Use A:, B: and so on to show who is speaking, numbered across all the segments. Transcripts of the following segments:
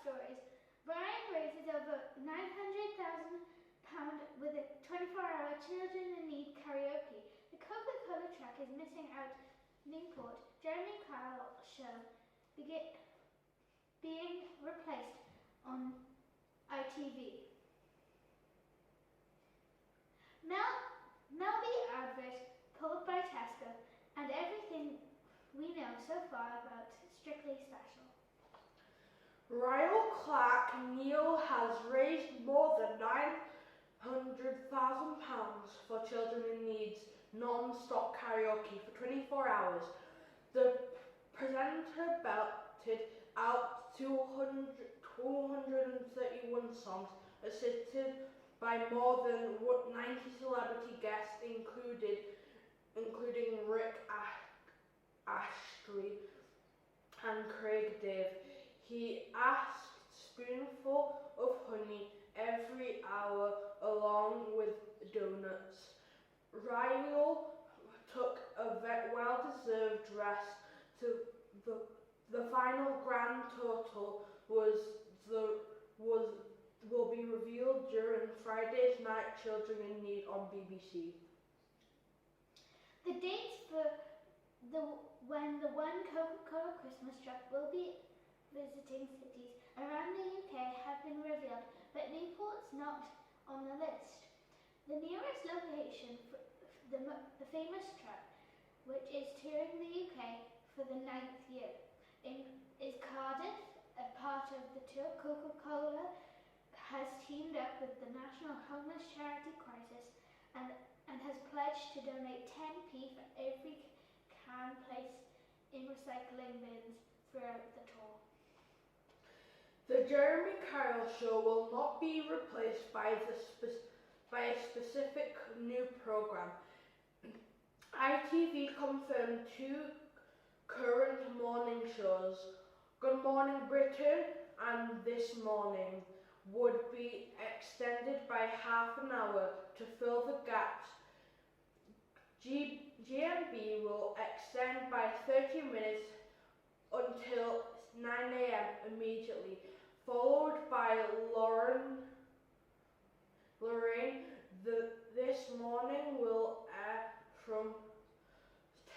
A: stories. Rylan raises over £900,000 with a 24-hour Children in Need karaoke. The Coca-Cola track is missing out Newport. Jeremy Kyle show being replaced on ITV. Mel B advert pulled by Tesco, and everything we know so far about Strictly Special.
B: Rylan Clark Neil has raised more than £900,000 for Children in Need's non-stop karaoke for 24 hours. The presenter belted out 231 songs, assisted by more than 90 celebrity guests, including Rick Astley and Craig Dave. He asked spoonful of honey every hour along with donuts. Rylan took a well-deserved rest. The final grand total will be revealed during Friday's night Children in Need on BBC.
A: The dates for when the one Coca-Cola Christmas truck will be visiting cities around the UK have been revealed, but Newport's not on the list. The nearest location for the famous truck, which is touring the UK for the 9th year, is Cardiff. A part of the tour, Coca-Cola has teamed up with the National Homeless Charity Crisis and has pledged to donate 10p for every can placed in recycling bins throughout the tour.
B: The Jeremy Kyle show will not be replaced by a specific new programme. ITV confirmed 2 current morning shows, Good Morning Britain and This Morning, would be extended by half an hour to fill the gaps. GMB will extend by 30 minutes until 9 a.m. immediately, followed by Lorraine. This Morning will air from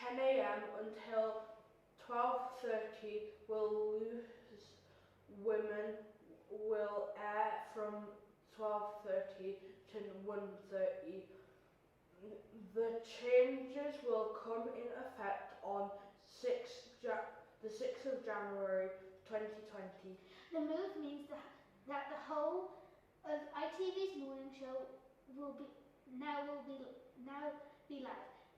B: 10 a.m. until 12:30. Women will air from 12:30 to 1:30. The changes will come in effect on the 6th of January 2020.
A: The move means that the whole of ITV's morning show will be live.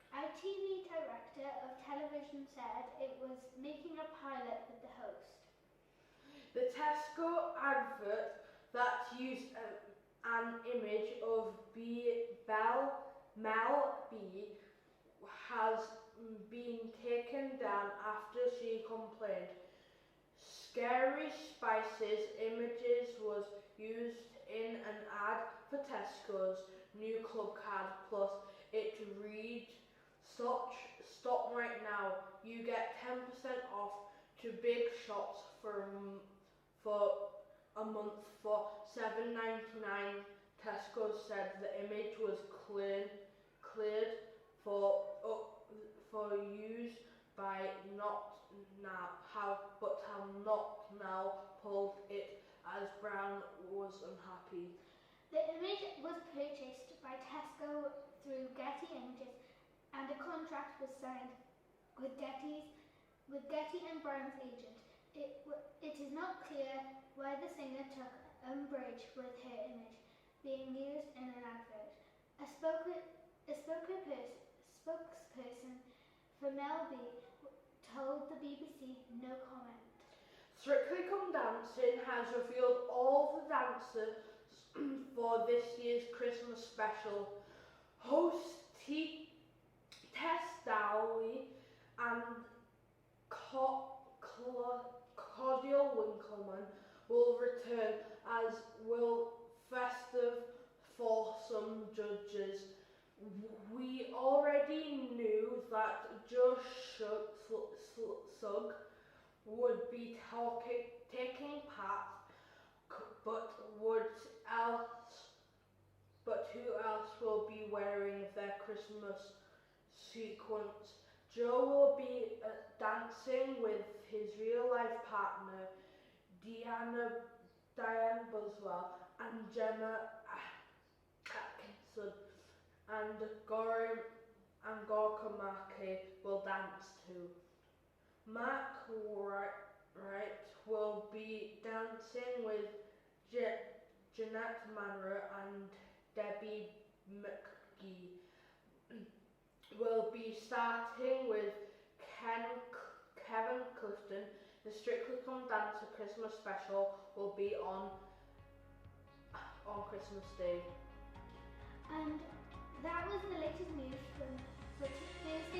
A: ITV director of television said it was making a pilot with the host.
B: The Tesco advert that used an image of Mel B has been taken down after she complained. Scary Spices images was used in an ad for Tesco's new club card, plus it reads, Stop right now, you get 10% off to big shops for a month for $7.99. Tesco said the image was cleared for use by Not Now, but have not now pulled it as Brown was unhappy.
A: The image was purchased by Tesco through Getty Images, and a contract was signed with Getty and Brown's agent. It is not clear why the singer took umbrage with her image being used in an advert. A spokesperson for Mel B told the BBC no comment.
B: Strictly Come Dancing has revealed all the dancers for this year's Christmas special. Hosts Tess Dowley and Claudia Winkleman will return, as will festive foursome judges. We already knew that Josh Sugg would be taking part, But who else will be wearing their Christmas sequins? Joe will be dancing with his real life partner, Diane Buswell, and Gemma Atkinson, and Gorka Markey will dance too. Mark Wright will be dancing with Jeanette Manra, and Debbie McGee will be starting with Kevin Clifton. The Strictly Come Dancer Christmas special will be on Christmas Day.
A: And that was the latest news from Thursday